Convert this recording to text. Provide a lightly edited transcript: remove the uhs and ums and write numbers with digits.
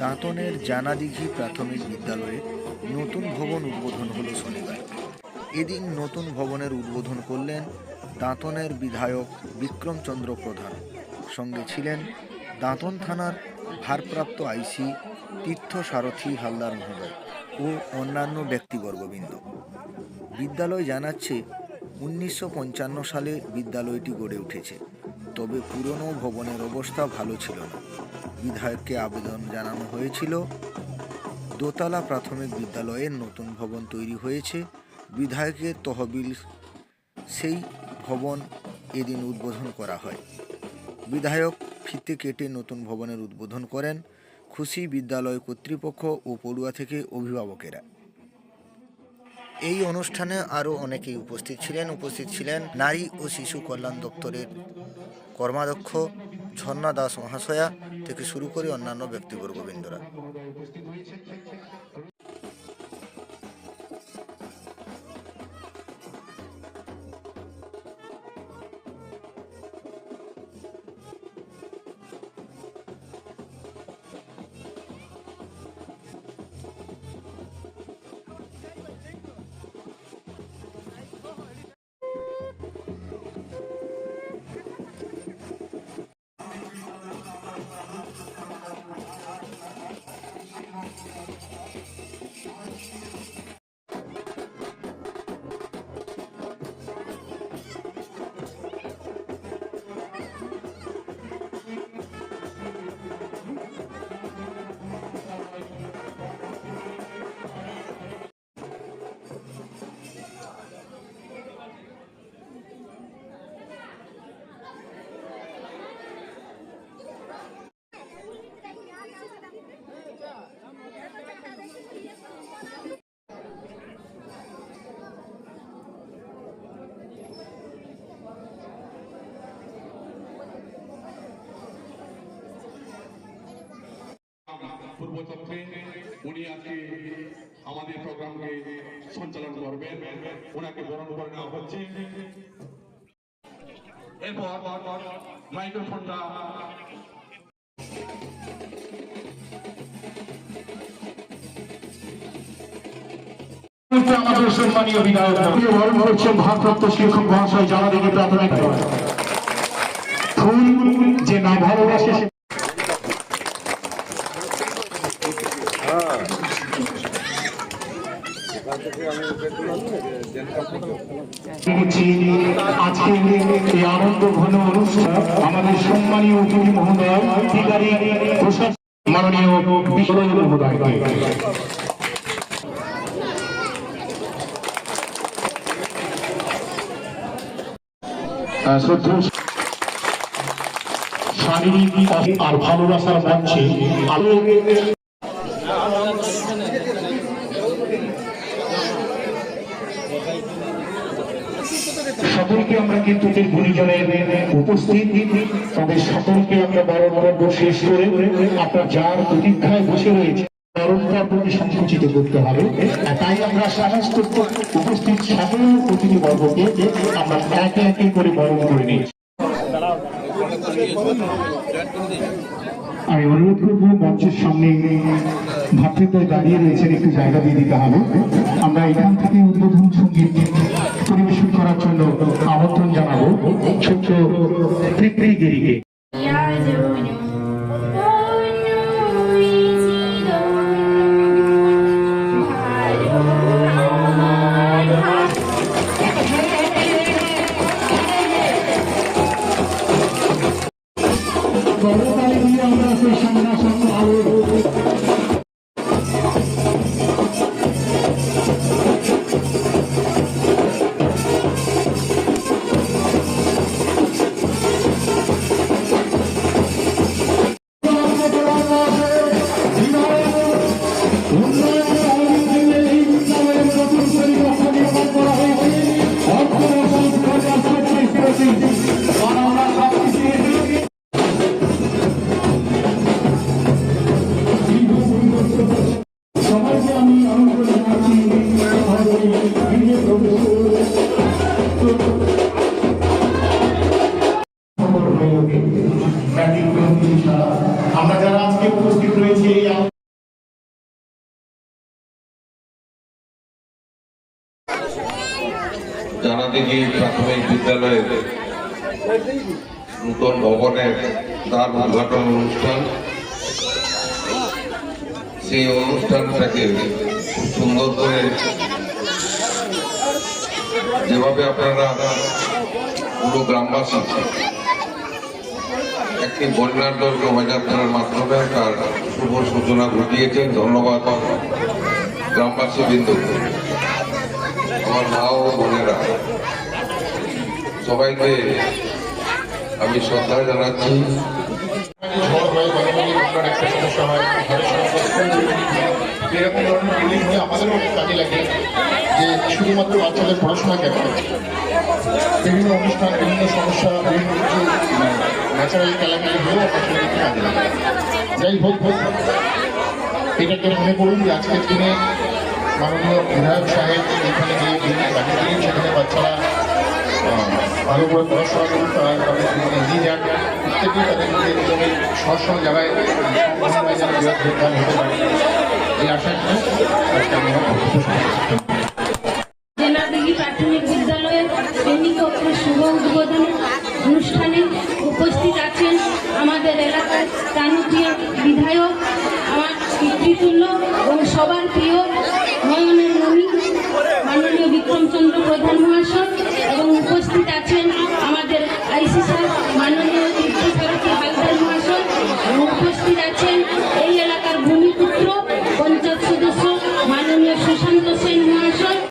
দাঁতনের জানাদিঘি প্রাথমিক বিদ্যালয়ে নতুন ভবন উদ্বোধন হলো শনিবার। এদিন নতুন ভবনের উদ্বোধন করলেন দাঁতনের বিধায়ক বিক্রমচন্দ্র প্রধান। সঙ্গে ছিলেন দাঁতন থানার ভারপ্রাপ্ত আইসি তীর্থ সারথী হালদার মহোদয় ও অন্যান্য ব্যক্তিবর্গবৃন্দ। বিদ্যালয় জানাচ্ছে 1955 সালে বিদ্যালয়টি গড়ে উঠেছে, তবে পুরনো ভবনের অবস্থা ভালো ছিল না। বিধায়ককে আবেদন জানানো হয়েছিল। দোতলা প্রাথমিক বিদ্যালয়ের নতুন ভবন তৈরি হয়েছে। বিধায়কের তহবিল সেই ভবন এদিন উদ্বোধন করা হয়। বিধায়ক ফিতে কেটে নতুন ভবনের উদ্বোধন করেন। খুশি বিদ্যালয় কর্তৃপক্ষ ও পড়ুয়া থেকে অভিভাবকেরা। এই অনুষ্ঠানে আরও অনেকেই উপস্থিত ছিলেন নারী ও শিশু কল্যাণ দপ্তরের কর্মাধ্যক্ষ ঝর্ণা দাস মহাশয়া থেকে শুরু করে অন্যান্য ব্যক্তিবর্গবৃন্দরা। পূর্বচক্রে উনি আজকে আমাদের প্রোগ্রামকে সঞ্চালন করবেন, ওনাকে বরণ করে নেওয়া হচ্ছে। এরপর মাইক্রোফোনটা আমাদের সম্মানীয় বিধায়ক বরণ করছেন ভারপ্রাপ্ত শিক্ষক মহাশয় জানাদিঘি প্রাথমিক ফুল যে না ভালোবাসে আজকে এই আনন্দ ঘন অনুষ্ঠান আমাদের সম্মানীয় অতিথি মহোদয় মাননীয় বিশ্বরঞ্জ মহোদয় শারীরিক আর ভালোবাসার মঞ্চে আলো সকলকে আমরা কিন্তু গুণীজনের উপস্থিত তাদের সকলকে আমরা বরণ করব। শেষ করে আপনার যার প্রতীক্ষায় বসে রয়েছে বরণটার প্রতি সংকুচিত করতে হবে। তাই আমরা সমস্ত উপস্থিত সকল অতিথিবর্গকে আমরা একে একে করে বরণ করে নিচ্ছি। আমি অনুরোধ করবো মঞ্চের সামনে ভাতৃদ্বয় দাঁড়িয়ে রয়েছেন, একটু জায়গা দিয়ে দিতে হবে। আমরা এখান থেকে উদ্বোধন সঙ্গীত পরিবেশন করার জন্য আমন্ত্রণ জানাবো ছোট্ট তৃপ্তিগিরিকে। আমরা সেই সামনাসামনি আলো উপস্থিতি জানাদিঘি প্রাথমিক বিদ্যালয়ের নূতন ভবনের তার উদ্ঘাটন অনুষ্ঠান, সেই অনুষ্ঠানটাকে খুব সুন্দর করে যেভাবে আপনারা পুরো গ্রামবাসী একটি বন্যার দল শোভাযাত্রার মাধ্যমে তার শুভ সূচনা ঘটিয়েছেন। ধন্যবাদ গ্রামবাসী বৃন্দ, আমার মা ও বোনেরা, সবাইকে আমি শ্রদ্ধা জানাচ্ছি। ঝড় হয়, গরমে আপনার একটা সমস্যা হয়, ঘরের সমস্যা, এরকম ধরনের বিল্ডিং হলে আমাদেরও অনেক কাজে লাগে, যে শুধুমাত্র বাচ্চাদের পড়াশোনা কেন, বিভিন্ন অনুষ্ঠান, বিভিন্ন সমস্যা, বিভিন্ন কিছু ন্যাচারাল ক্যালামিটি হলেও আপনাদের দেখতে কাজে লাগে। যাই হোক, এটাকে মনে করুন যে আজকের দিনে মাননীয় বিধায়ক সাহেব এখানে যে বিল্ডিং বানিয়ে দিলেন, সেখানে বাচ্চারা ভালো করে পড়াশোনা করুন, তাদের জীবনে এগিয়ে যান, প্রত্যেকেই তাদের নিজের জীবনের সহ জায়গায় যোগদান হতে পারে এই আশা নিয়ে আজকে আমি আমার বক্তব্য শেষ করছি। জানাদিঘি প্রাথমিক বিদ্যালয়ের শ্রেণীকক্ষের শুভ উদ্বোধন অনুষ্ঠানে উপস্থিত আছেন আমাদের এলাকার প্রাণপ্রিয় বিধায়ক, আমার পিতৃতুল্য